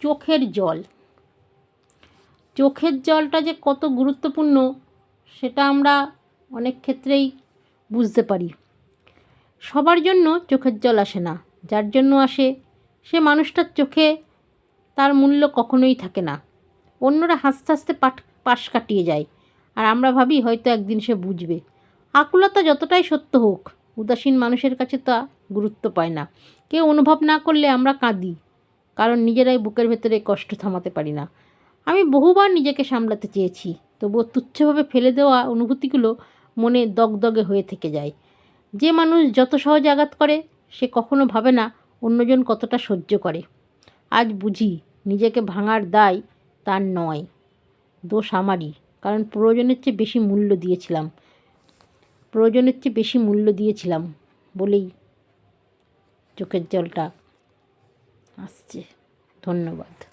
চোখের জল। চোখের জলটা যে কত গুরুত্বপূর্ণ সেটা আমরা অনেক ক্ষেত্রেই বুঝতে পারি। সবার জন্য চোখের জল আসে না, যার জন্য আসে সে মানুষটার চোখে তার মূল্য কখনোই থাকে না। অন্যরা হাসতে হাসতে পাশ কাটিয়ে যায়, আর আমরা ভাবি হয়তো একদিন সে বুঝবে। আকুলতা যতটাই সত্য হোক, উদাসীন মানুষের কাছে তা গুরুত্ব পায় না। কেউ অনুভব না করলে আমরা কাঁদি, কারণ নিজেরাই বুকের ভেতরে কষ্ট থামাতে পারি না। আমি বহুবার নিজেকে সামলাতে চেয়েছি, তবুও তুচ্ছভাবে ফেলে দেওয়া অনুভূতিগুলো মনে দগদগে হয়ে থেকে যায়। যে মানুষ যত সহজে আঘাত করে, সে কখনো ভাবে না অন্যজন কতটা সহ্য করে। আজ বুঝি নিজেকে ভাঙার দায় তার নয়, দোষ আমারই। কারণ প্রয়োজনের চেয়ে বেশি মূল্য দিয়েছিলাম বলেই চোখের জলটা আসছে। ধন্যবাদ।